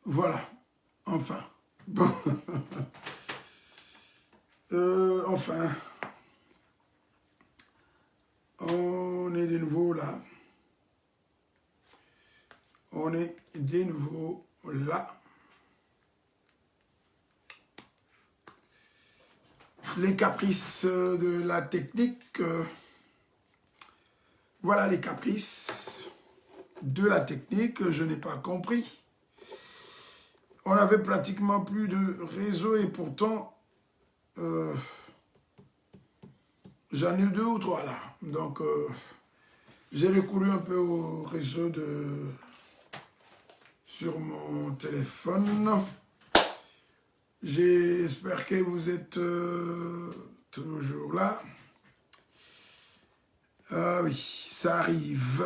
Voilà, enfin. Bon. Enfin. On est de nouveau là. On est de nouveau là. Les caprices de la technique. Voilà les caprices de la technique. Je n'ai pas compris. On avait pratiquement plus de réseau et pourtant, j'en ai 2 ou 3 là. Donc, j'ai recouru un peu au réseau sur mon téléphone. J'espère que vous êtes toujours là. Ah oui, ça arrive.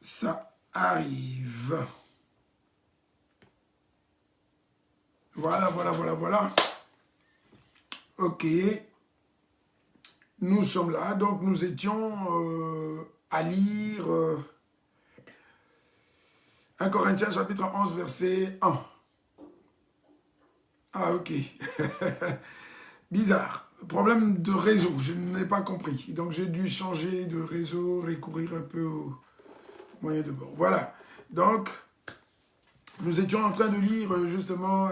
Ça arrive. Voilà, voilà, voilà, voilà. Ok. Nous sommes là. Donc, nous étions à lire 1 Corinthiens chapitre 11, verset 1. Ah, ok. Bizarre. Problème de réseau. Je n'ai pas compris. Donc, j'ai dû changer de réseau, recourir un peu au moyen de bord. Voilà. Donc, nous étions en train de lire justement...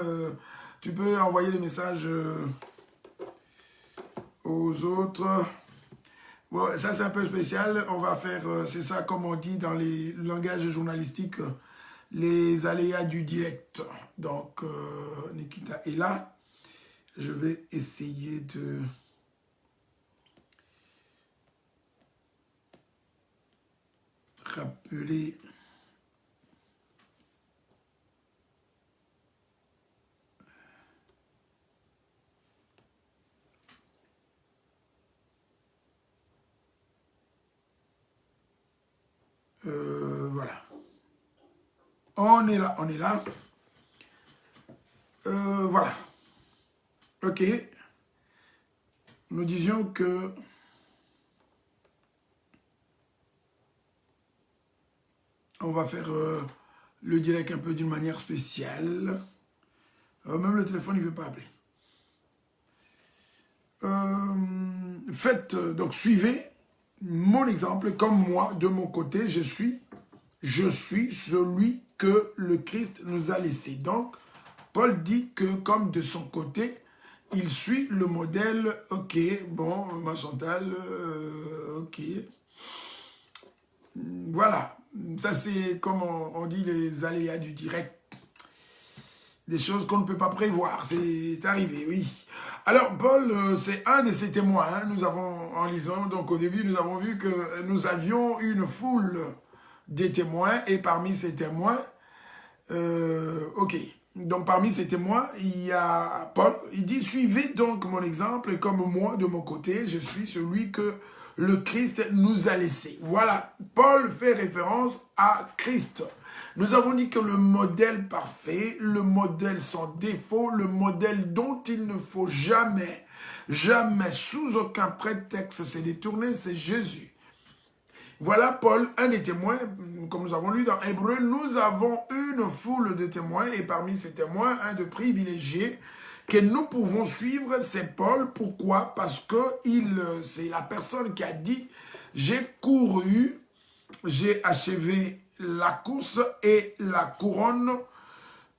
tu peux envoyer les messages aux autres. Bon, ça, c'est un peu spécial. On va faire, c'est ça comme on dit dans les langages journalistiques, les aléas du direct. Donc, Nikita est là. Je vais essayer de... rappeler... voilà. On est là, on est là. Voilà. Ok. Nous disions que... on va faire le direct un peu d'une manière spéciale. Même le téléphone, il ne veut pas appeler. Faites, donc suivez mon exemple, comme moi, de mon côté, je suis celui que le Christ nous a laissé. Donc, Paul dit que comme de son côté, il suit le modèle, ok, bon, ma Chantal, ok. Voilà, ça c'est comme on dit les aléas du direct. Des choses qu'on ne peut pas prévoir, c'est arrivé, oui. Alors, Paul, c'est un de ses témoins, hein. Nous avons, en lisant, donc au début, nous avons vu que nous avions une foule de témoins, et parmi ces témoins, ok, donc parmi ces témoins, il y a Paul, il dit, suivez donc mon exemple, et comme moi, de mon côté, je suis celui que le Christ nous a laissé. Voilà, Paul fait référence à Christ. Nous avons dit que le modèle parfait, le modèle sans défaut, le modèle dont il ne faut jamais, jamais, sous aucun prétexte se détourner, c'est Jésus. Voilà Paul, un des témoins, comme nous avons lu dans Hébreu, nous avons une foule de témoins, et parmi ces témoins, un de privilégié, que nous pouvons suivre, c'est Paul. Pourquoi? Parce que c'est la personne qui a dit, j'ai couru, j'ai achevé la course et la couronne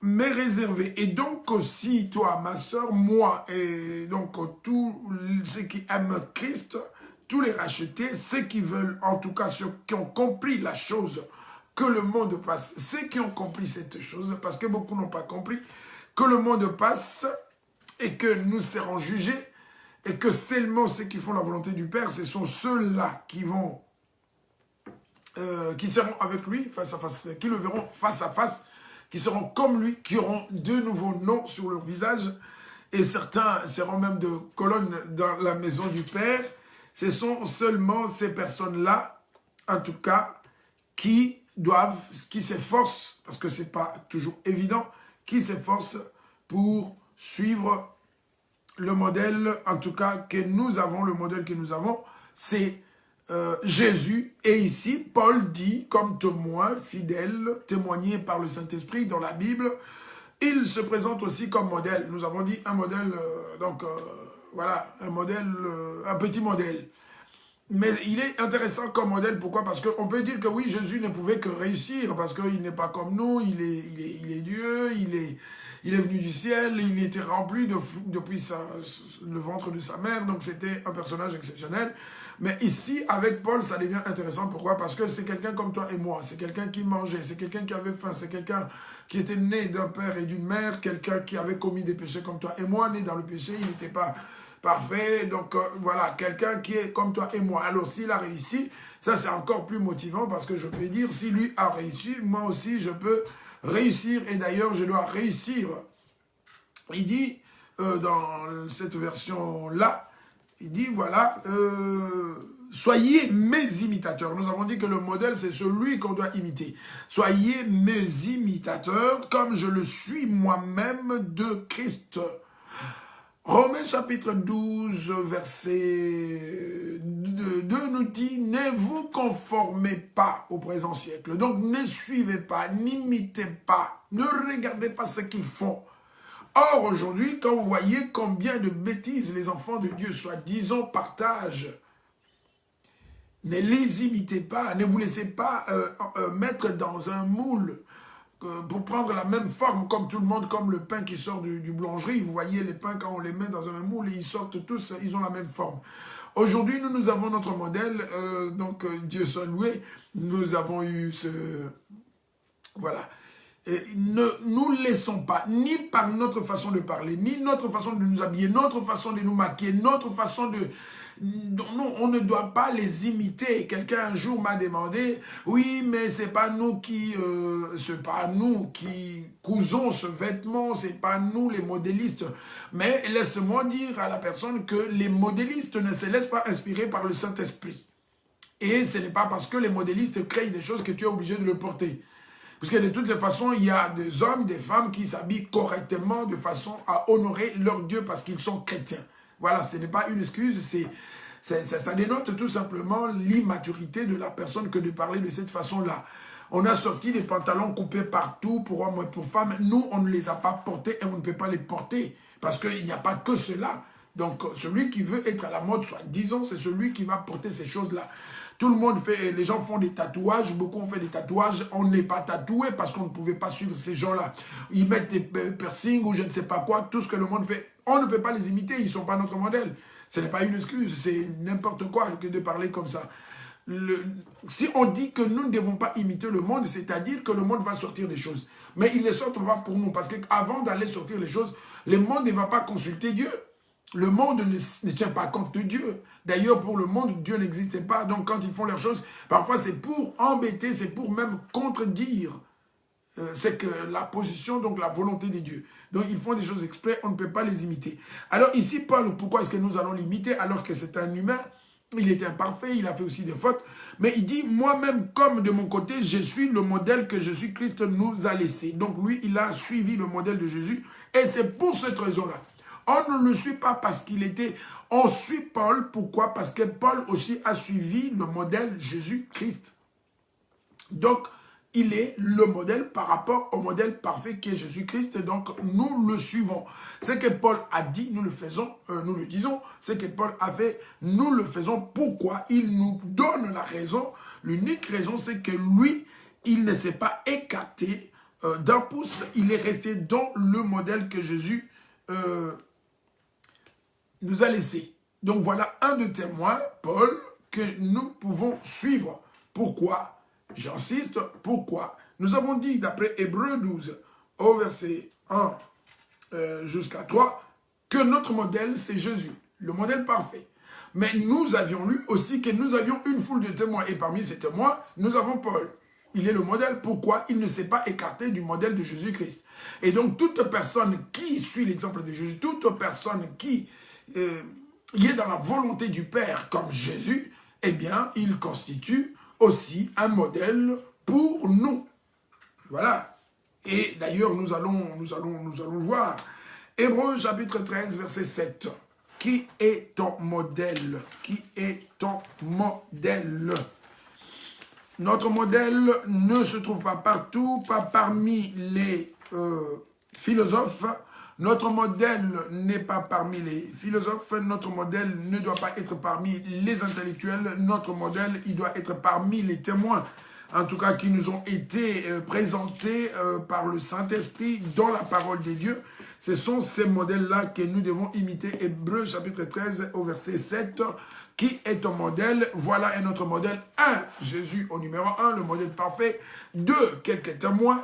m'est réservée. Et donc aussi, toi, ma soeur, moi, et donc tous ceux qui aiment Christ, tous les rachetés, ceux qui veulent, en tout cas ceux qui ont compris la chose, que le monde passe, ceux qui ont compris cette chose, parce que beaucoup n'ont pas compris, que le monde passe et que nous serons jugés, et que seulement ceux qui font la volonté du Père, ce sont ceux-là qui vont qui seront avec lui face à face, qui le verront face à face, qui seront comme lui, qui auront de nouveaux noms sur leur visage, et certains seront même de colonnes dans la maison du Père. Ce sont seulement ces personnes-là, en tout cas, qui s'efforcent, parce que ce n'est pas toujours évident, qui s'efforcent pour suivre le modèle, en tout cas, que nous avons, le modèle que nous avons, c'est Jésus. Et ici, Paul dit, comme témoin fidèle, témoigné par le Saint-Esprit dans la Bible, il se présente aussi comme modèle. Nous avons dit un modèle, voilà, un modèle, un petit modèle. Mais il est intéressant comme modèle, pourquoi? Parce qu'on peut dire que oui, Jésus ne pouvait que réussir, parce qu'il n'est pas comme nous, il est Dieu, il est venu du ciel, il était rempli depuis le ventre de sa mère, donc c'était un personnage exceptionnel. Mais ici, avec Paul, ça devient intéressant, pourquoi? Parce que c'est quelqu'un comme toi et moi, c'est quelqu'un qui mangeait, c'est quelqu'un qui avait faim, c'est quelqu'un qui était né d'un père et d'une mère, quelqu'un qui avait commis des péchés comme toi et moi, né dans le péché, il n'était pas parfait, donc voilà, quelqu'un qui est comme toi et moi. Alors s'il a réussi, ça c'est encore plus motivant parce que je peux dire, si lui a réussi, moi aussi je peux réussir et d'ailleurs je dois réussir. Il dit, dans cette version-là, il dit voilà, soyez mes imitateurs. Nous avons dit que le modèle c'est celui qu'on doit imiter. Soyez mes imitateurs comme je le suis moi-même de Christ. Romains chapitre 12, verset 2 nous dit « Ne vous conformez pas au présent siècle ». Donc ne suivez pas, n'imitez pas, ne regardez pas ce qu'ils font. Or aujourd'hui, quand vous voyez combien de bêtises les enfants de Dieu, soi-disant, partagent, ne les imitez pas, ne vous laissez pas mettre dans un moule pour prendre la même forme comme tout le monde, comme le pain qui sort du boulangerie. Vous voyez les pains, quand on les met dans un même moule, ils sortent tous, ils ont la même forme. Aujourd'hui, nous avons notre modèle, donc Dieu soit loué, nous avons eu ce... Voilà. Et ne nous laissons pas, ni par notre façon de parler, ni notre façon de nous habiller, notre façon de nous maquiller, notre façon de... Non, on ne doit pas les imiter. Quelqu'un un jour m'a demandé, oui, mais c'est pas nous qui cousons ce vêtement, c'est pas nous les modélistes. Mais laisse-moi dire à la personne que les modélistes ne se laissent pas inspirer par le Saint-Esprit. Et ce n'est pas parce que les modélistes créent des choses que tu es obligé de le porter. Parce que de toutes les façons, il y a des hommes, des femmes qui s'habillent correctement de façon à honorer leur Dieu parce qu'ils sont chrétiens. Voilà, ce n'est pas une excuse, ça dénote tout simplement l'immaturité de la personne que de parler de cette façon-là. On a sorti des pantalons coupés partout pour hommes et pour femmes. Nous, on ne les a pas portés et on ne peut pas les porter parce qu'il n'y a pas que cela. Donc, celui qui veut être à la mode, soit disons, c'est celui qui va porter ces choses-là. Tout le monde fait, les gens font des tatouages, beaucoup ont fait des tatouages, on n'est pas tatoué parce qu'on ne pouvait pas suivre ces gens-là. Ils mettent des piercings ou je ne sais pas quoi, tout ce que le monde fait, on ne peut pas les imiter, ils ne sont pas notre modèle. Ce n'est pas une excuse, c'est n'importe quoi que de parler comme ça. Si on dit que nous ne devons pas imiter le monde, c'est-à-dire que le monde va sortir des choses. Mais il ne sort pas pour nous, parce qu'avant d'aller sortir les choses, le monde ne va pas consulter Dieu. Le monde ne tient pas compte de Dieu. D'ailleurs, pour le monde, Dieu n'existait pas. Donc, quand ils font leurs choses, parfois, c'est pour embêter, c'est pour même contredire. C'est que la position, donc la volonté de Dieu. Donc, ils font des choses exprès, on ne peut pas les imiter. Alors, ici, Paul, pourquoi est-ce que nous allons l'imiter alors que c'est un humain? Il est imparfait, il a fait aussi des fautes. Mais il dit, moi-même, comme de mon côté, je suis le modèle que Jésus-Christ nous a laissé. Donc, lui, il a suivi le modèle de Jésus. Et c'est pour cette raison-là. On ne le suit pas parce qu'il était... On suit Paul, pourquoi? Parce que Paul aussi a suivi le modèle Jésus-Christ. Donc, il est le modèle par rapport au modèle parfait qui est Jésus-Christ. Et donc, nous le suivons. Ce que Paul a dit, nous le faisons, nous le disons. Ce que Paul a fait, nous le faisons. Pourquoi? Il nous donne la raison. L'unique raison, c'est que lui, il ne s'est pas écarté d'un pouce. Il est resté dans le modèle que Jésus nous a laissé. Donc voilà un de témoins, Paul, que nous pouvons suivre. Pourquoi? J'insiste, pourquoi? Nous avons dit, d'après Hébreux 12, au verset 1 jusqu'à 3, que notre modèle, c'est Jésus, le modèle parfait. Mais nous avions lu aussi que nous avions une foule de témoins. Et parmi ces témoins, nous avons Paul. Il est le modèle. Pourquoi? Il ne s'est pas écarté du modèle de Jésus-Christ. Et donc, toute personne qui suit l'exemple de Jésus, toute personne qui est dans la volonté du Père comme Jésus, eh bien, il constitue aussi un modèle pour nous. Voilà. Et d'ailleurs, nous allons le voir. Hébreux chapitre 13, verset 7, qui est ton modèle? Qui est ton modèle? Notre modèle ne se trouve pas partout, pas parmi les philosophes. Notre modèle n'est pas parmi les philosophes. Notre modèle ne doit pas être parmi les intellectuels. Notre modèle, il doit être parmi les témoins, en tout cas qui nous ont été présentés par le Saint-Esprit dans la parole des dieux. Ce sont ces modèles-là que nous devons imiter. Hébreux chapitre 13 au verset 7. Qui est ton modèle? Voilà un autre modèle. 1. Jésus au numéro 1, le modèle parfait. 2. Quelques témoins,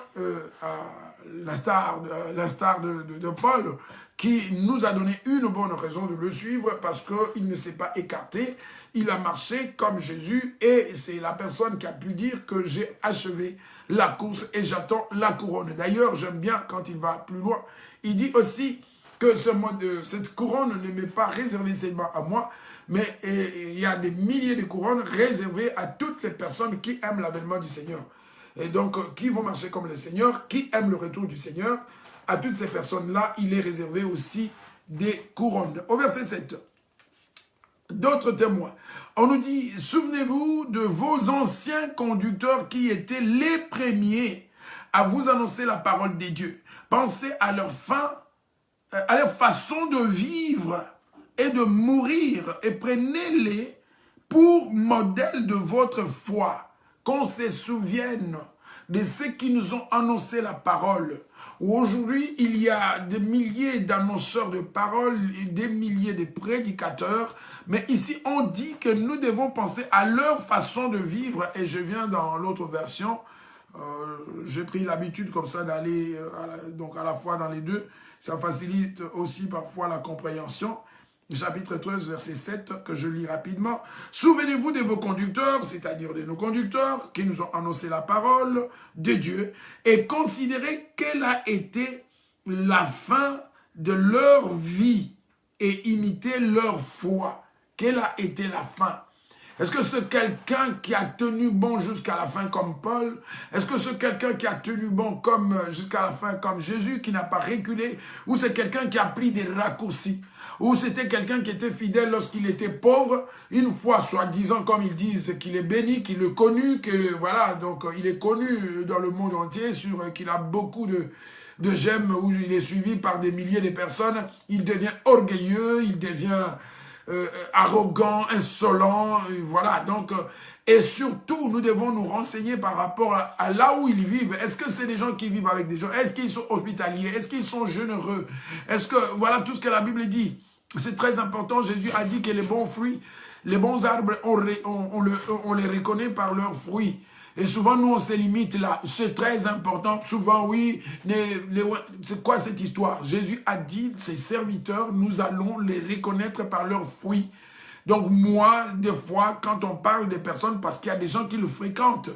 l'instar de Paul, qui nous a donné une bonne raison de le suivre parce qu'il ne s'est pas écarté. Il a marché comme Jésus et c'est la personne qui a pu dire que j'ai achevé la course et j'attends la couronne. D'ailleurs, j'aime bien quand il va plus loin. Il dit aussi que cette couronne ne m'est pas réservée seulement à moi, mais il y a des milliers de couronnes réservées à toutes les personnes qui aiment l'avènement du Seigneur. Et donc, qui vont marcher comme le Seigneur, qui aiment le retour du Seigneur, à toutes ces personnes-là, il est réservé aussi des couronnes. Au verset 7, d'autres témoins. On nous dit, souvenez-vous de vos anciens conducteurs qui étaient les premiers à vous annoncer la parole des dieux. Pensez à leur à leur façon de vivre et de mourir et prenez-les pour modèle de votre foi. Qu'on se souvienne de ceux qui nous ont annoncé la parole. Aujourd'hui, il y a des milliers d'annonceurs de parole et des milliers de prédicateurs. Mais ici, on dit que nous devons penser à leur façon de vivre. Et je viens dans l'autre version. J'ai pris l'habitude comme ça d'aller donc à la fois dans les deux. Ça facilite aussi parfois la compréhension. Chapitre 13, verset 7, que je lis rapidement. Souvenez-vous de vos conducteurs, c'est-à-dire de nos conducteurs, qui nous ont annoncé la parole de Dieu, et considérez quelle a été la fin de leur vie, et imitez leur foi. Quelle a été la fin? Est-ce que c'est quelqu'un qui a tenu bon jusqu'à la fin comme Paul? Est-ce que c'est quelqu'un qui a tenu bon jusqu'à la fin comme Jésus, qui n'a pas reculé? Ou c'est quelqu'un qui a pris des raccourcis? Ou c'était quelqu'un qui était fidèle lorsqu'il était pauvre, une fois, soi-disant, comme ils disent, qu'il est béni, qu'il est connu, que voilà, donc il est connu dans le monde entier, qu'il a beaucoup de j'aime, où il est suivi par des milliers de personnes, il devient orgueilleux, il devient arrogant, insolent, voilà, donc, et surtout, nous devons nous renseigner par rapport à là où ils vivent. Est-ce que c'est des gens qui vivent avec des gens? Est-ce qu'ils sont hospitaliers? Est-ce qu'ils sont généreux? Est-ce que, voilà tout ce que la Bible dit. C'est très important. Jésus a dit que les bons fruits, les bons arbres, on les reconnaît par leurs fruits. Et souvent, nous, on se limite là. C'est très important. Souvent, oui, c'est quoi cette histoire? Jésus a dit, ses serviteurs, nous allons les reconnaître par leurs fruits. Donc, moi, des fois, quand on parle des personnes, parce qu'il y a des gens qui le fréquentent,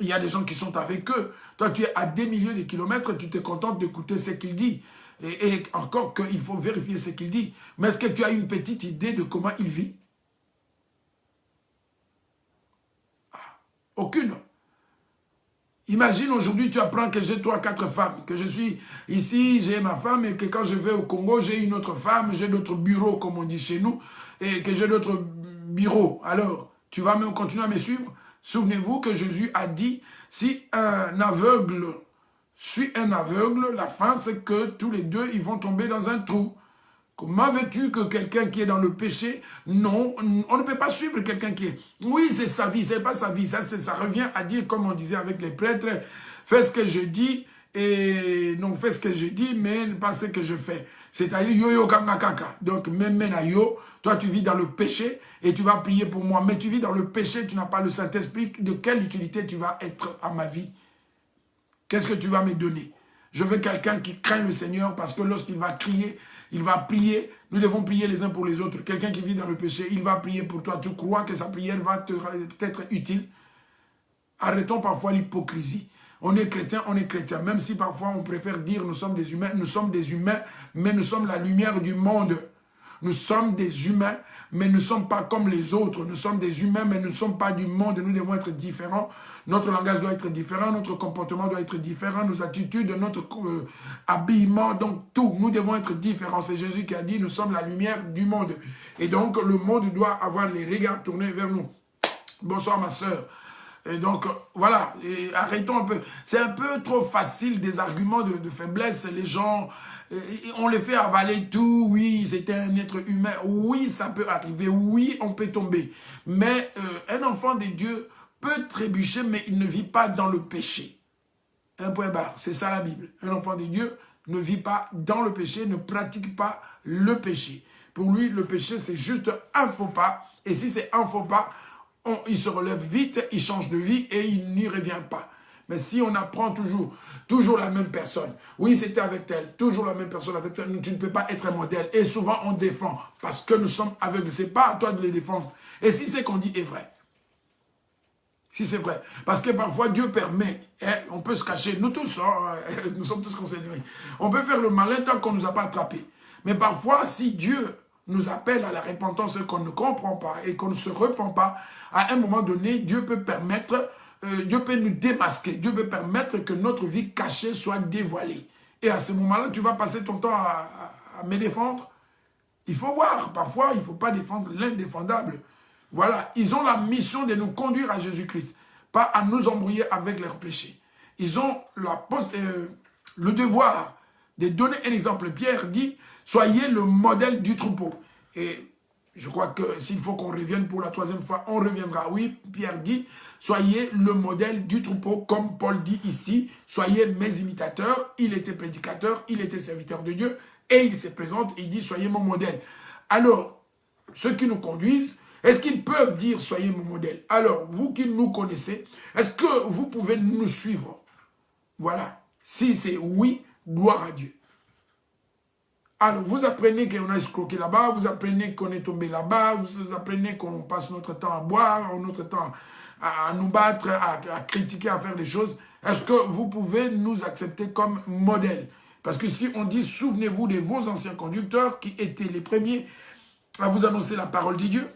il y a des gens qui sont avec eux. Toi, tu es à des milliers de kilomètres, tu te contentes d'écouter ce qu'il dit. Et encore qu'il faut vérifier ce qu'il dit. Mais est-ce que tu as une petite idée de comment il vit? Aucune. Imagine aujourd'hui, tu apprends que j'ai 3, 4 femmes, que je suis ici, j'ai ma femme, et que quand je vais au Congo, j'ai une autre femme, j'ai d'autres bureaux, comme on dit chez nous, et que j'ai d'autres bureaux. Alors, tu vas même continuer à me suivre? Souvenez-vous que Jésus a dit, si un aveugle suit un aveugle, la fin, c'est que tous les deux, ils vont tomber dans un trou. Comment veux-tu que quelqu'un qui est dans le péché, non, on ne peut pas suivre quelqu'un qui est... Oui, c'est sa vie, c'est pas sa vie. Ça revient à dire, comme on disait avec les prêtres, fais ce que je dis, et non, fais ce que je dis, mais pas ce que je fais. C'est-à-dire, yo-yo kanga kaka. Donc, même yo, toi, tu vis dans le péché, et tu vas prier pour moi. Mais tu vis dans le péché, tu n'as pas le Saint-Esprit. De quelle utilité tu vas être à ma vie? Qu'est-ce que tu vas me donner? Je veux quelqu'un qui craint le Seigneur, parce que lorsqu'il va crier, il va prier, nous devons prier les uns pour les autres. Quelqu'un qui vit dans le péché, il va prier pour toi. Tu crois que sa prière va t'être utile? Arrêtons parfois l'hypocrisie. On est chrétien, même si parfois on préfère dire nous sommes des humains, mais nous sommes la lumière du monde. Nous sommes des humains, mais nous ne sommes pas comme les autres. Nous sommes des humains, mais nous ne sommes pas du monde. Nous devons être différents. Notre langage doit être différent, notre comportement doit être différent, nos attitudes, notre habillement, donc tout. Nous devons être différents. C'est Jésus qui a dit, nous sommes la lumière du monde. Et donc, le monde doit avoir les regards tournés vers nous. Bonsoir, ma sœur. Et donc, voilà, et arrêtons un peu. C'est un peu trop facile des arguments de faiblesse. Les gens, on les fait avaler tout. Oui, c'était un être humain. Oui, ça peut arriver. Oui, on peut tomber. Mais un enfant de Dieu peut trébucher, mais il ne vit pas dans le péché. Un point barre, c'est ça la Bible. Un enfant de Dieu ne vit pas dans le péché, ne pratique pas le péché. Pour lui, le péché, c'est juste un faux pas. Et si c'est un faux pas, il se relève vite, il change de vie et il n'y revient pas. Mais si on apprend toujours la même personne, oui, c'était avec elle, toujours la même personne avec elle, tu ne peux pas être un modèle. Et souvent, on défend parce que nous sommes aveugles. Ce n'est pas à toi de les défendre. Et si ce qu'on dit est vrai, si c'est vrai. Parce que parfois, Dieu permet, on peut se cacher, nous tous, nous sommes tous concernés. On peut faire le malin tant qu'on ne nous a pas attrapés. Mais parfois, si Dieu nous appelle à la repentance qu'on ne comprend pas et qu'on ne se repent pas, à un moment donné, Dieu peut permettre, Dieu peut nous démasquer, Dieu peut permettre que notre vie cachée soit dévoilée. Et à ce moment-là, tu vas passer ton temps à me défendre. Il faut voir, parfois, il ne faut pas défendre l'indéfendable. Voilà, ils ont la mission de nous conduire à Jésus-Christ, pas à nous embrouiller avec leurs péchés. Ils ont le devoir de donner un exemple. Pierre dit, soyez le modèle du troupeau. Et je crois que s'il faut qu'on revienne pour la troisième fois, on reviendra. Oui, Pierre dit, soyez le modèle du troupeau, comme Paul dit ici, soyez mes imitateurs. Il était prédicateur, il était serviteur de Dieu, et il se présente, il dit, soyez mon modèle. Alors, ceux qui nous conduisent, est-ce qu'ils peuvent dire, soyez mon modèle? Alors, vous qui nous connaissez, est-ce que vous pouvez nous suivre? Voilà. Si c'est oui, gloire à Dieu. Alors, vous apprenez qu'on a escroqué là-bas, vous apprenez qu'on est tombé là-bas, vous apprenez qu'on passe notre temps à boire, notre temps à nous battre, à critiquer, à faire des choses. Est-ce que vous pouvez nous accepter comme modèle? Parce que si on dit, souvenez-vous de vos anciens conducteurs qui étaient les premiers à vous annoncer la parole de Dieu,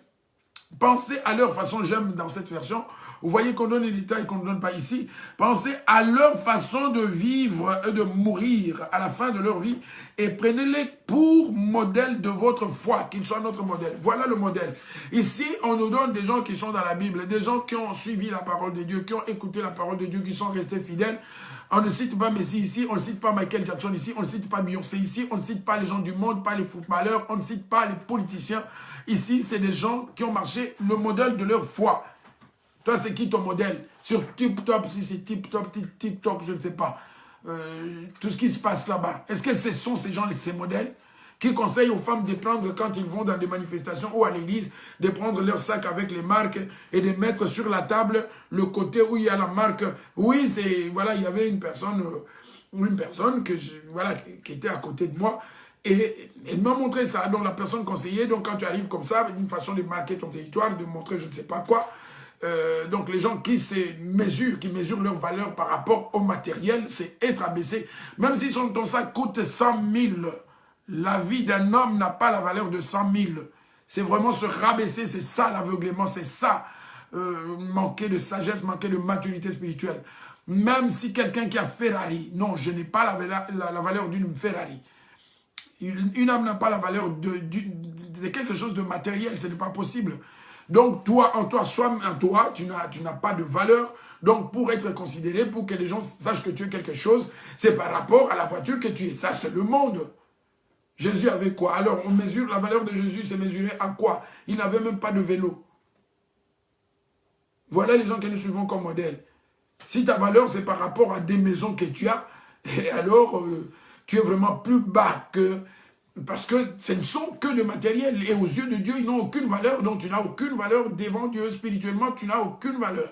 pensez à leur façon, j'aime dans cette version, vous voyez qu'on donne les détails qu'on ne donne pas ici, pensez à leur façon de vivre et de mourir à la fin de leur vie et prenez-les pour modèle de votre foi, qu'ils soient notre modèle. Voilà le modèle. Ici, on nous donne des gens qui sont dans la Bible, des gens qui ont suivi la parole de Dieu, qui ont écouté la parole de Dieu, qui sont restés fidèles. On ne cite pas Messi ici, on ne cite pas Michael Jackson ici, on ne cite pas Beyoncé ici, on ne cite pas les gens du monde, pas les footballeurs, on ne cite pas les politiciens. Ici, c'est des gens qui ont marché le modèle de leur foi. Toi, c'est qui ton modèle? Sur TikTok, si c'est TikTok, je ne sais pas. Tout ce qui se passe là-bas. Est-ce que ce sont ces gens, ces modèles, qui conseillent aux femmes de prendre, quand ils vont dans des manifestations ou à l'église, de prendre leur sac avec les marques et de mettre sur la table le côté où il y a la marque. Oui, c'est, voilà, il y avait une personne qui était à côté de moi. Et elle m'a montré ça. Donc la personne conseillait, donc quand tu arrives comme ça, une façon de marquer ton territoire, de montrer je ne sais pas quoi. Donc les gens qui mesurent leur valeur par rapport au matériel, c'est être abaissé. Même si ton sac coûte 100 000, la vie d'un homme n'a pas la valeur de 100 000. C'est vraiment se rabaisser, c'est ça l'aveuglement, c'est ça manquer de sagesse, manquer de maturité spirituelle. Même si quelqu'un qui a Ferrari, non, je n'ai pas la valeur d'une Ferrari. Une âme n'a pas la valeur de quelque chose de matériel, ce n'est pas possible. Donc toi, en toi, tu n'as pas de valeur. Donc pour être considéré, pour que les gens sachent que tu es quelque chose, c'est par rapport à la voiture que tu es. Ça, c'est le monde. Jésus avait quoi? Alors on mesure la valeur de Jésus, c'est mesuré à quoi? Il n'avait même pas de vélo. Voilà les gens que nous suivons comme modèle. Si ta valeur, c'est par rapport à des maisons que tu as, et alors tu es vraiment plus bas que... Parce que ce ne sont que le matériel. Et aux yeux de Dieu, ils n'ont aucune valeur. Donc tu n'as aucune valeur devant Dieu. Spirituellement, tu n'as aucune valeur.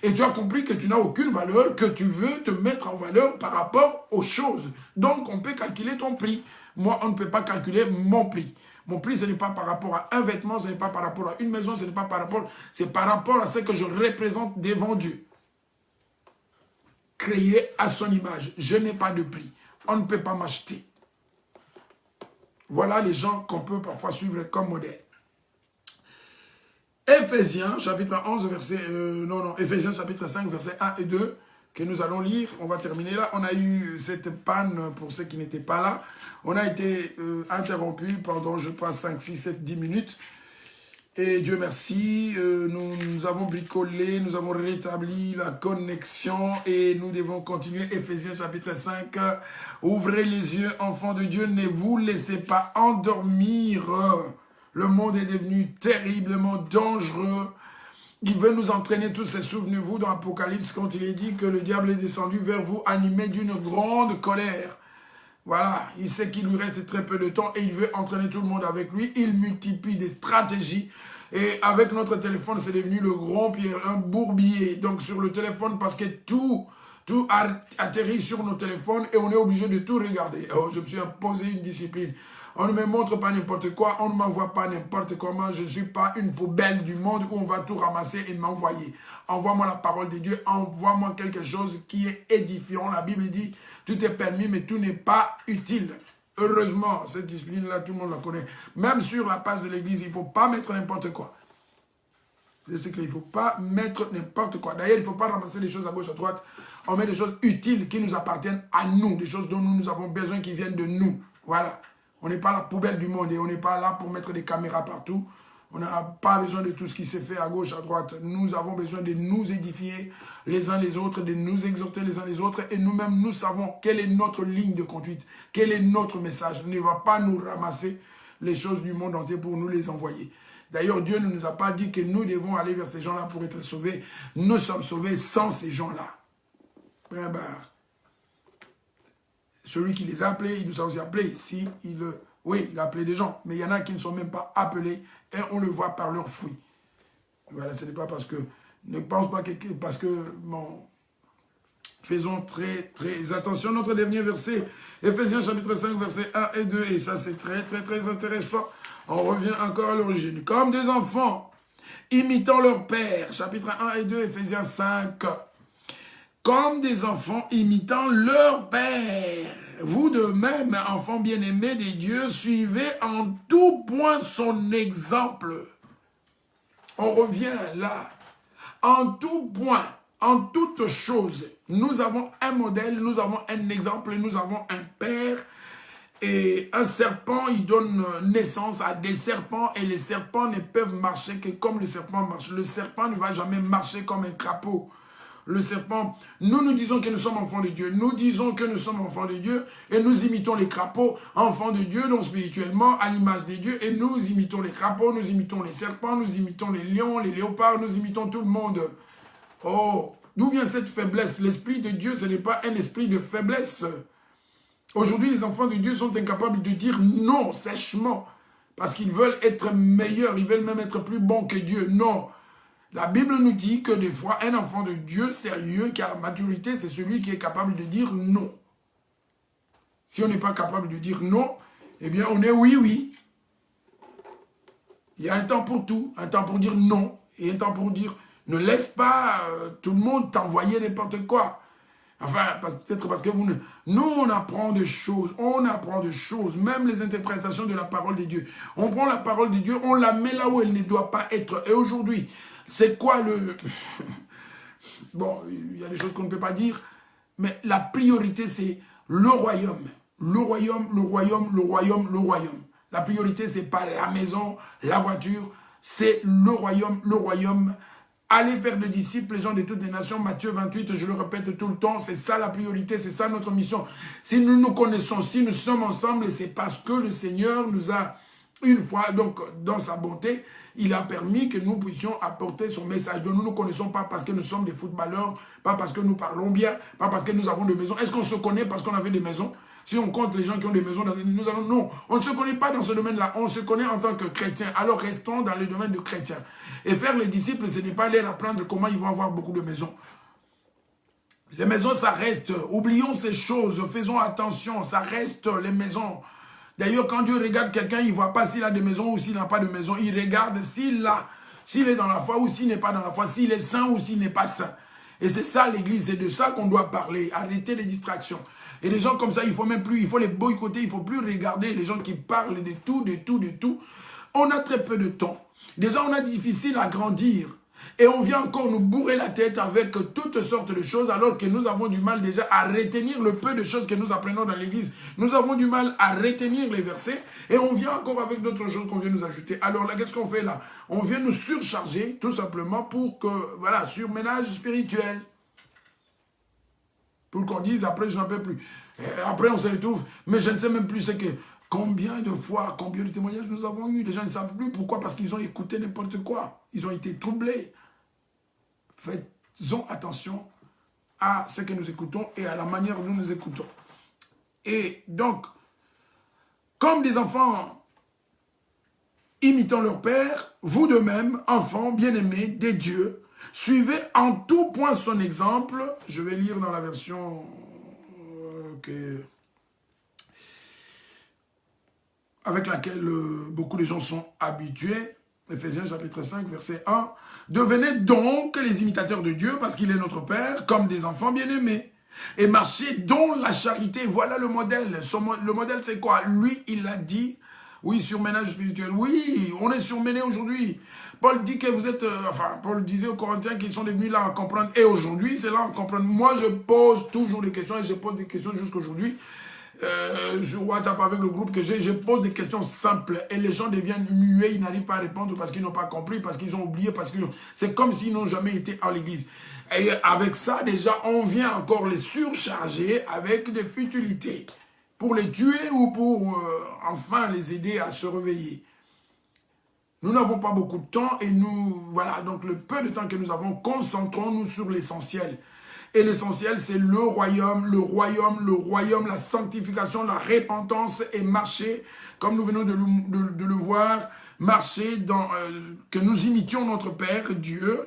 Et tu as compris que tu n'as aucune valeur, que tu veux te mettre en valeur par rapport aux choses. Donc on peut calculer ton prix. Moi, on ne peut pas calculer mon prix. Mon prix, ce n'est pas par rapport à un vêtement, ce n'est pas par rapport à une maison, ce n'est pas par rapport... C'est par rapport à ce que je représente devant Dieu. Créé à son image. Je n'ai pas de prix. On ne peut pas m'acheter. Voilà les gens qu'on peut parfois suivre comme modèle. Éphésiens, chapitre 11, verset... Éphésiens, chapitre 5, versets 1 et 2, que nous allons lire. On va terminer là. On a eu cette panne pour ceux qui n'étaient pas là. On a été interrompu pendant, je crois, 5, 6, 7, 10 minutes. Et Dieu merci, nous avons bricolé, nous avons rétabli la connexion et nous devons continuer. Éphésiens chapitre 5, ouvrez les yeux, enfants de Dieu, ne vous laissez pas endormir. Le monde est devenu terriblement dangereux. Il veut nous entraîner tous, et souvenez-vous dans Apocalypse quand il est dit que le diable est descendu vers vous animé d'une grande colère. Voilà, il sait qu'il lui reste très peu de temps et il veut entraîner tout le monde avec lui. Il multiplie des stratégies et avec notre téléphone, c'est devenu le grand pierre, un bourbier. Donc sur le téléphone, parce que tout atterrit sur nos téléphones et on est obligé de tout regarder. Oh, je me suis imposé une discipline. On ne me montre pas n'importe quoi, on ne m'envoie pas n'importe comment. Je ne suis pas une poubelle du monde où on va tout ramasser et m'envoyer. Envoie-moi la parole de Dieu, envoie-moi quelque chose qui est édifiant. La Bible dit, tout est permis, mais tout n'est pas utile. Heureusement, cette discipline-là, tout le monde la connaît. Même sur la page de l'église, il ne faut pas mettre n'importe quoi. C'est ce qu'il ne faut pas mettre n'importe quoi. D'ailleurs, il ne faut pas ramasser les choses à gauche, à droite. On met des choses utiles qui nous appartiennent à nous, des choses dont nous avons besoin, qui viennent de nous. Voilà. On n'est pas la poubelle du monde et on n'est pas là pour mettre des caméras partout. On n'a pas besoin de tout ce qui s'est fait à gauche, à droite. Nous avons besoin de nous édifier les uns les autres, de nous exhorter les uns les autres. Et nous-mêmes, nous savons quelle est notre ligne de conduite, quel est notre message. Il ne va pas nous ramasser les choses du monde entier pour nous les envoyer. D'ailleurs, Dieu ne nous a pas dit que nous devons aller vers ces gens-là pour être sauvés. Nous sommes sauvés sans ces gens-là. Celui qui les a appelés, il nous a aussi appelés. Oui, il a appelé des gens, mais il y en a qui ne sont même pas appelés et on le voit par leurs fruits. Voilà, ce n'est pas parce que... Ne pense pas que... Parce que... Bon, faisons très, très attention. Notre dernier verset, Éphésiens chapitre 5, versets 1 et 2. Et ça, c'est très, très, très intéressant. On revient encore à l'origine. Comme des enfants, imitant leur père. Chapitre 1 et 2, Éphésiens 5. Comme des enfants imitant leur père. Vous de même, enfants bien-aimés des dieux, suivez en tout point son exemple. On revient là. En tout point, en toute chose, nous avons un modèle, nous avons un exemple, nous avons un père. Et un serpent, il donne naissance à des serpents et les serpents ne peuvent marcher que comme le serpent marche. Le serpent ne va jamais marcher comme un crapaud. Le serpent, nous disons que nous sommes enfants de Dieu. Nous disons que nous sommes enfants de Dieu et nous imitons les crapauds, enfants de Dieu, donc spirituellement, à l'image des dieux. Et nous imitons les crapauds, nous imitons les serpents, nous imitons les lions, les léopards, nous imitons tout le monde. Oh, d'où vient cette faiblesse? L'esprit de Dieu, ce n'est pas un esprit de faiblesse. Aujourd'hui, les enfants de Dieu sont incapables de dire non sèchement parce qu'ils veulent être meilleurs, ils veulent même être plus bons que Dieu. Non. La Bible nous dit que des fois, un enfant de Dieu sérieux qui a la maturité, c'est celui qui est capable de dire non. Si on n'est pas capable de dire non, eh bien, on est oui, oui. Il y a un temps pour tout, un temps pour dire non, et un temps pour dire ne laisse pas tout le monde t'envoyer n'importe quoi. Enfin, peut-être parce que nous, on apprend des choses, même les interprétations de la parole de Dieu. On prend la parole de Dieu, on la met là où elle ne doit pas être. Et aujourd'hui, c'est quoi le... Bon, il y a des choses qu'on ne peut pas dire, mais la priorité, c'est le royaume. Le royaume, le royaume, le royaume, le royaume. La priorité, c'est pas la maison, la voiture, c'est le royaume, le royaume. Allez faire des disciples, les gens de toutes les nations. Matthieu 28, je le répète tout le temps, c'est ça la priorité, c'est ça notre mission. Si nous nous connaissons, si nous sommes ensemble, c'est parce que le Seigneur nous a, une fois, donc dans sa bonté, il a permis que nous puissions apporter son message. Donc nous ne nous connaissons pas parce que nous sommes des footballeurs, pas parce que nous parlons bien, pas parce que nous avons des maisons. Est-ce qu'on se connaît parce qu'on avait des maisons? Si on compte les gens qui ont des maisons, non, on ne se connaît pas dans ce domaine-là. On se connaît en tant que chrétien. Alors restons dans le domaine de chrétien. Et faire les disciples, ce n'est pas leur apprendre comment ils vont avoir beaucoup de maisons. Les maisons, ça reste. Oublions ces choses. Faisons attention. Ça reste les maisons. D'ailleurs, quand Dieu regarde quelqu'un, il ne voit pas s'il a des maisons ou s'il n'a pas de maison. Il regarde s'il est dans la foi ou s'il n'est pas dans la foi. S'il est saint ou s'il n'est pas saint. Et c'est ça l'église. C'est de ça qu'on doit parler. Arrêtez les distractions. Et les gens comme ça, il faut même plus, il faut les boycotter, il ne faut plus regarder les gens qui parlent de tout, de tout, de tout. On a très peu de temps. Déjà, on a difficile à grandir. Et on vient encore nous bourrer la tête avec toutes sortes de choses, alors que nous avons du mal déjà à retenir le peu de choses que nous apprenons dans l'église. Nous avons du mal à retenir les versets, et on vient encore avec d'autres choses qu'on vient nous ajouter. Alors là, qu'est-ce qu'on fait là? On vient nous surcharger, tout simplement, pour que, voilà, surménage spirituel. Pour qu'on dise, après, je n'en peux plus. Et après, on se retrouve, mais je ne sais même plus ce que... Combien de fois, combien de témoignages nous avons eu? Les gens ne savent plus. Pourquoi? Parce qu'ils ont écouté n'importe quoi. Ils ont été troublés. Faisons attention à ce que nous écoutons et à la manière dont nous écoutons. Et donc, comme des enfants imitant leur père, vous de même, enfants bien-aimés des dieux, suivez en tout point son exemple. Je vais lire dans la version avec laquelle beaucoup de gens sont habitués. Éphésiens chapitre 5, verset 1. Devenez donc les imitateurs de Dieu, parce qu'il est notre Père, comme des enfants bien-aimés. Et marchez dans la charité. Voilà le modèle. Le modèle, c'est quoi? Lui, il a dit, oui, surménage spirituel. Oui, on est surmené aujourd'hui. Paul dit que vous êtes... Paul disait aux Corinthiens qu'ils sont devenus là à comprendre. Et aujourd'hui, c'est là à comprendre. Moi, je pose toujours des questions, et je pose des questions jusqu'aujourd'hui. Sur WhatsApp avec le groupe que j'ai, je pose des questions simples et les gens deviennent muets, ils n'arrivent pas à répondre parce qu'ils n'ont pas compris, parce qu'ils ont oublié, parce que c'est comme s'ils n'ont jamais été en l'église. Et avec ça, déjà, on vient encore les surcharger avec des futilités pour les tuer ou pour enfin les aider à se réveiller. Nous n'avons pas beaucoup de temps et nous, voilà, donc le peu de temps que nous avons, concentrons-nous sur l'essentiel. Et l'essentiel, c'est le royaume, la sanctification, la repentance et marcher, comme nous venons de le voir, marcher dans, que nous imitions notre Père, Dieu,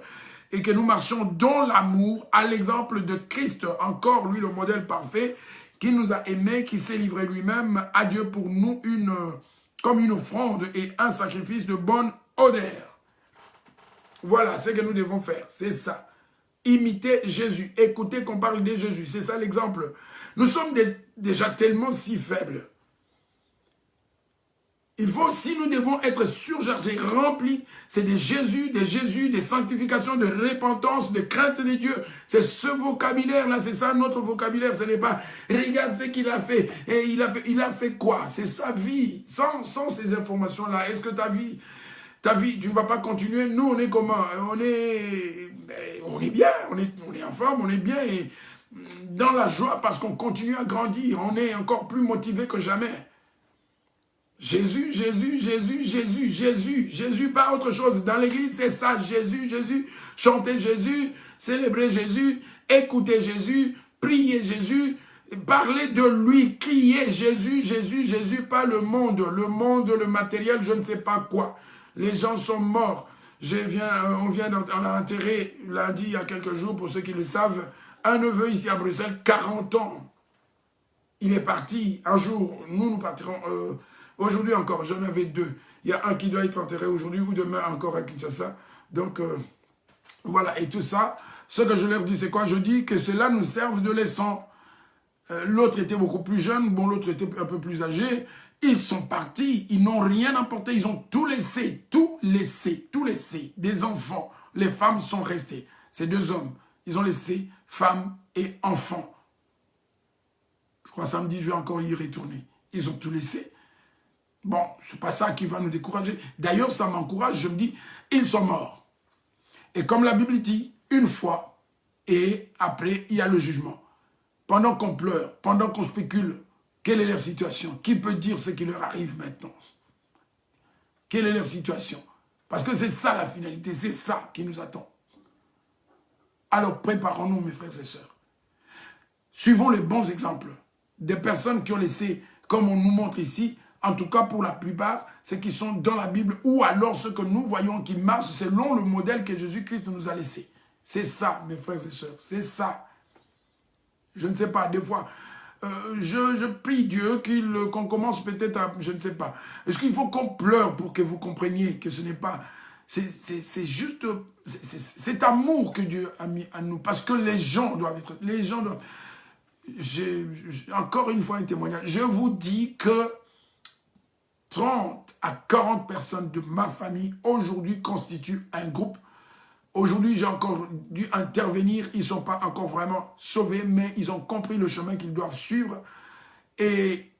et que nous marchions dans l'amour, à l'exemple de Christ, encore lui le modèle parfait, qui nous a aimés, qui s'est livré lui-même à Dieu pour nous comme une offrande et un sacrifice de bonne odeur. Voilà ce que nous devons faire, c'est ça. Imiter Jésus. Écoutez qu'on parle de Jésus. C'est ça l'exemple. Nous sommes déjà tellement si faibles. Il faut, si nous devons être surchargés, remplis, c'est de Jésus, des sanctifications, de repentance, de crainte de Dieu. C'est ce vocabulaire-là, c'est ça notre vocabulaire. Ce n'est pas, regarde ce qu'il a fait. Et il a fait quoi? C'est sa vie. Sans ces informations-là, est-ce que ta vie, tu ne vas pas continuer? Nous, on est comment? On est bien, on est en forme, on est bien et dans la joie parce qu'on continue à grandir. On est encore plus motivé que jamais. Jésus, Jésus, Jésus, Jésus, Jésus, Jésus, pas autre chose. Dans l'église, c'est ça, Jésus, Jésus, chanter Jésus, célébrer Jésus, écouter Jésus, prier Jésus, parler de lui, crier Jésus, Jésus, Jésus, pas le monde, le matériel, je ne sais pas quoi. Les gens sont morts. On a enterré lundi, il y a quelques jours, pour ceux qui le savent, un neveu ici à Bruxelles, 40 ans. Il est parti un jour, nous partirons, aujourd'hui encore, j'en avais 2. Il y a un qui doit être enterré aujourd'hui ou demain encore à Kinshasa. Donc, voilà, et tout ça, ce que je leur dis, c'est quoi? Je dis que cela nous serve de leçon. L'autre était beaucoup plus jeune, bon, l'autre était un peu plus âgé. Ils sont partis, ils n'ont rien emporté, ils ont tout laissé, tout laissé, tout laissé. Des enfants, les femmes sont restées. Ces 2 hommes, ils ont laissé femmes et enfants. Je crois samedi, je vais encore y retourner. Ils ont tout laissé. Bon, ce n'est pas ça qui va nous décourager. D'ailleurs, ça m'encourage, je me dis, ils sont morts. Et comme la Bible dit, une fois, et après, il y a le jugement. Pendant qu'on pleure, pendant qu'on spécule, quelle est leur situation? Qui peut dire ce qui leur arrive maintenant? Quelle est leur situation? Parce que c'est ça la finalité, c'est ça qui nous attend. Alors préparons-nous, mes frères et sœurs. Suivons les bons exemples des personnes qui ont laissé, comme on nous montre ici, en tout cas pour la plupart, ceux qui sont dans la Bible, ou alors ceux que nous voyons qui marchent selon le modèle que Jésus-Christ nous a laissé. C'est ça, mes frères et sœurs, c'est ça. Je ne sais pas, des fois... je prie Dieu qu'on commence peut-être à... Je ne sais pas. Est-ce qu'il faut qu'on pleure pour que vous compreniez que ce n'est pas... C'est juste... cet amour que Dieu a mis à nous. Parce que les gens doivent être... Les gens doivent... encore une fois un témoignage. Je vous dis que 30 à 40 personnes de ma famille aujourd'hui constituent un groupe. Aujourd'hui, j'ai encore dû intervenir. Ils ne sont pas encore vraiment sauvés, mais ils ont compris le chemin qu'ils doivent suivre. Et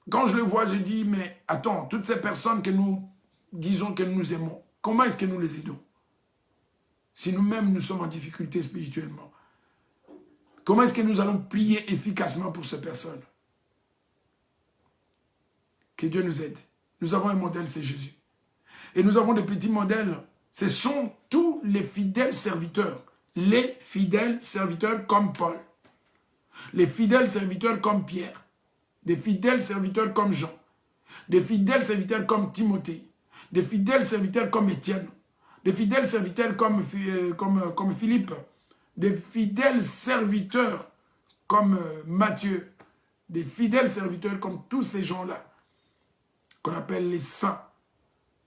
quand je le vois, je dis, mais attends, toutes ces personnes que nous disons que nous aimons, comment est-ce que nous les aidons? Si nous-mêmes, nous sommes en difficulté spirituellement, comment est-ce que nous allons prier efficacement pour ces personnes? Que Dieu nous aide. Nous avons un modèle, c'est Jésus. Et nous avons des petits modèles. Ce sont tous les fidèles serviteurs. Les fidèles serviteurs comme Paul. Les fidèles serviteurs comme Pierre. Des fidèles serviteurs comme Jean. Des fidèles serviteurs comme Timothée. Des fidèles serviteurs comme Étienne. Des fidèles serviteurs comme Philippe. Des fidèles serviteurs comme Matthieu. Des fidèles serviteurs comme tous ces gens-là, qu'on appelle les saints,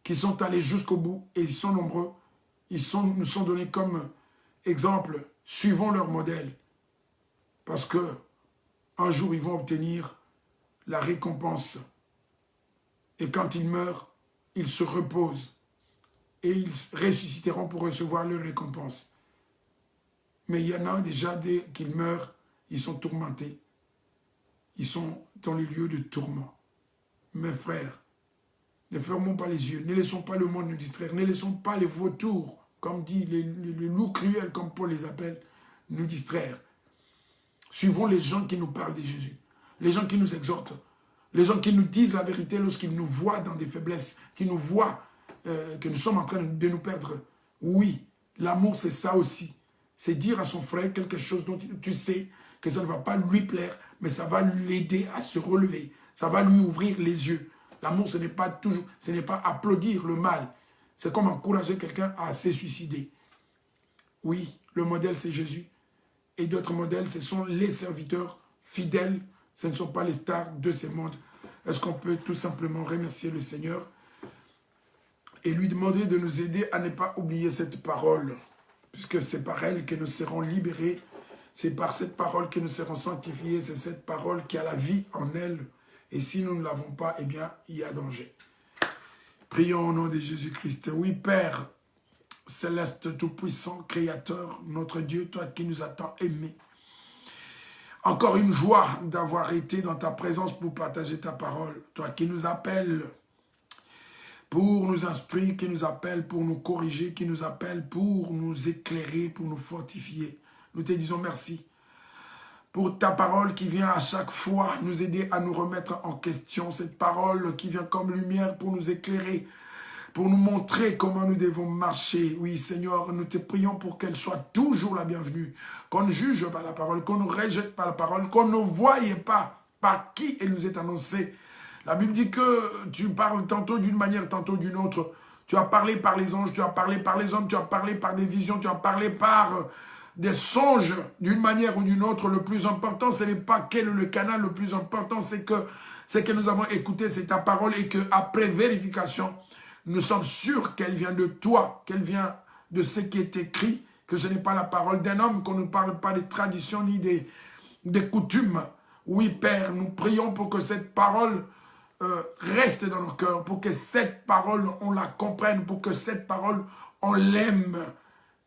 qui sont allés jusqu'au bout, et ils sont nombreux. Nous sont donnés comme exemple. Suivons leur modèle. Parce que un jour, ils vont obtenir la récompense. Et quand ils meurent, ils se reposent. Et ils ressusciteront pour recevoir leur récompense. Mais il y en a déjà, dès qu'ils meurent, ils sont tourmentés. Ils sont dans les lieux de tourment. Mes frères, ne fermons pas les yeux, ne laissons pas le monde nous distraire, ne laissons pas les vautours, comme dit les loups cruels, comme Paul les appelle, nous distraire. Suivons les gens qui nous parlent de Jésus, les gens qui nous exhortent, les gens qui nous disent la vérité lorsqu'ils nous voient dans des faiblesses, qui nous voient que nous sommes en train de nous perdre. Oui, l'amour c'est ça aussi, c'est dire à son frère quelque chose dont tu sais que ça ne va pas lui plaire, mais ça va l'aider à se relever, ça va lui ouvrir les yeux. L'amour, ce n'est pas toujours, ce n'est pas applaudir le mal. C'est comme encourager quelqu'un à se suicider. Oui, le modèle, c'est Jésus. Et d'autres modèles, ce sont les serviteurs fidèles. Ce ne sont pas les stars de ces mondes. Est-ce qu'on peut tout simplement remercier le Seigneur et lui demander de nous aider à ne pas oublier cette parole, puisque c'est par elle que nous serons libérés. C'est par cette parole que nous serons sanctifiés. C'est cette parole qui a la vie en elle. Et si nous ne l'avons pas, eh bien, il y a danger. Prions au nom de Jésus-Christ. Oui, Père, céleste, tout-puissant, créateur, notre Dieu, toi qui nous as tant aimés. Encore une joie d'avoir été dans ta présence pour partager ta parole. Toi qui nous appelles pour nous instruire, qui nous appelle pour nous corriger, qui nous appelle pour nous éclairer, pour nous fortifier. Nous te disons merci pour ta parole qui vient à chaque fois nous aider à nous remettre en question. Cette parole qui vient comme lumière pour nous éclairer, pour nous montrer comment nous devons marcher. Oui, Seigneur, nous te prions pour qu'elle soit toujours la bienvenue. Qu'on ne juge pas la parole, qu'on ne rejette pas la parole, qu'on ne voie pas par qui elle nous est annoncée. La Bible dit que tu parles tantôt d'une manière, tantôt d'une autre. Tu as parlé par les anges, tu as parlé par les hommes, tu as parlé par des visions, tu as parlé par des songes d'une manière ou d'une autre. Le plus important, ce n'est pas quel est le canal. Le plus important, c'est que nous avons écouté, c'est ta parole et qu'après vérification, nous sommes sûrs qu'elle vient de toi, qu'elle vient de ce qui est écrit, que ce n'est pas la parole d'un homme, qu'on ne parle pas des traditions ni des coutumes. Oui, Père, nous prions pour que cette parole reste dans nos cœurs, pour que cette parole, on la comprenne, pour que cette parole, on l'aime.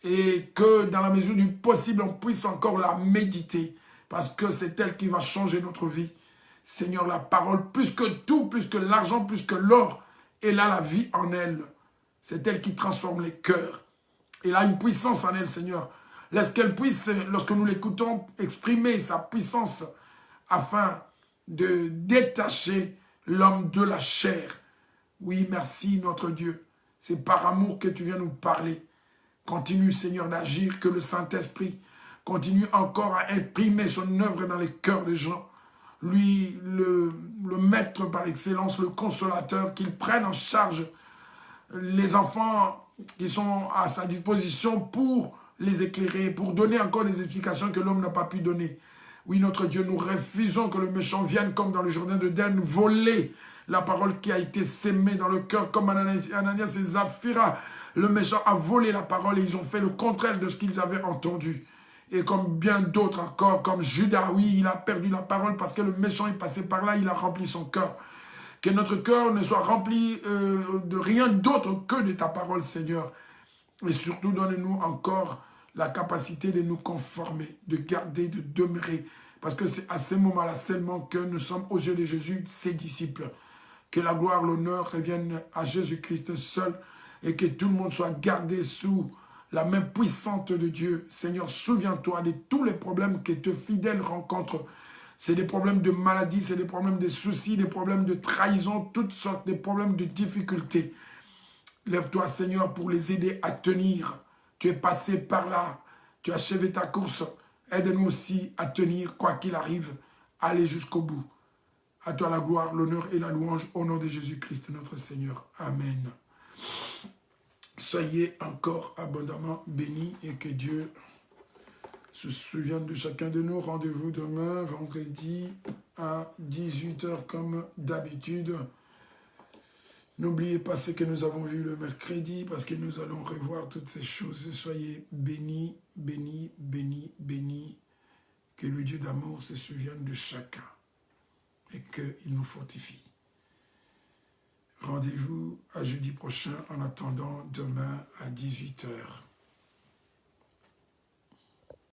Et que dans la mesure du possible, on puisse encore la méditer. Parce que c'est elle qui va changer notre vie. Seigneur, la parole, plus que tout, plus que l'argent, plus que l'or, elle a la vie en elle. C'est elle qui transforme les cœurs. Elle a une puissance en elle, Seigneur. Laisse qu'elle puisse, lorsque nous l'écoutons, exprimer sa puissance afin de détacher l'homme de la chair. Oui, merci notre Dieu. C'est par amour que tu viens nous parler. Continue, Seigneur, d'agir, que le Saint-Esprit continue encore à imprimer son œuvre dans les cœurs des gens. Lui, le maître par excellence, le consolateur, qu'il prenne en charge les enfants qui sont à sa disposition pour les éclairer, pour donner encore des explications que l'homme n'a pas pu donner. Oui, notre Dieu, nous refusons que le méchant vienne comme dans le jardin de Den, voler la parole qui a été sémée dans le cœur, comme Ananias et Saphira. Le méchant a volé la parole et ils ont fait le contraire de ce qu'ils avaient entendu. Et comme bien d'autres encore, comme Judas, oui, il a perdu la parole parce que le méchant est passé par là, il a rempli son cœur. Que notre cœur ne soit rempli de rien d'autre que de ta parole, Seigneur. Et surtout, donne-nous encore la capacité de nous conformer, de garder, de demeurer. Parce que c'est à ce moment-là seulement que nous sommes aux yeux de Jésus, ses disciples. Que la gloire, l'honneur reviennent à Jésus-Christ seul et que tout le monde soit gardé sous la main puissante de Dieu. Seigneur, souviens-toi de tous les problèmes que tes fidèles rencontrent. C'est des problèmes de maladie, c'est des problèmes de soucis, des problèmes de trahison, toutes sortes de problèmes de difficultés. Lève-toi, Seigneur, pour les aider à tenir. Tu es passé par là, tu as achevé ta course. Aide-nous aussi à tenir, quoi qu'il arrive, à aller jusqu'au bout. À toi la gloire, l'honneur et la louange, au nom de Jésus-Christ, notre Seigneur. Amen. Soyez encore abondamment bénis et que Dieu se souvienne de chacun de nous. Rendez-vous demain, vendredi, à 18 h comme d'habitude. N'oubliez pas ce que nous avons vu le mercredi, parce que nous allons revoir toutes ces choses. Soyez bénis, bénis, bénis, bénis. Que le Dieu d'amour se souvienne de chacun et qu'il nous fortifie. Rendez-vous à jeudi prochain, en attendant demain à 18 h.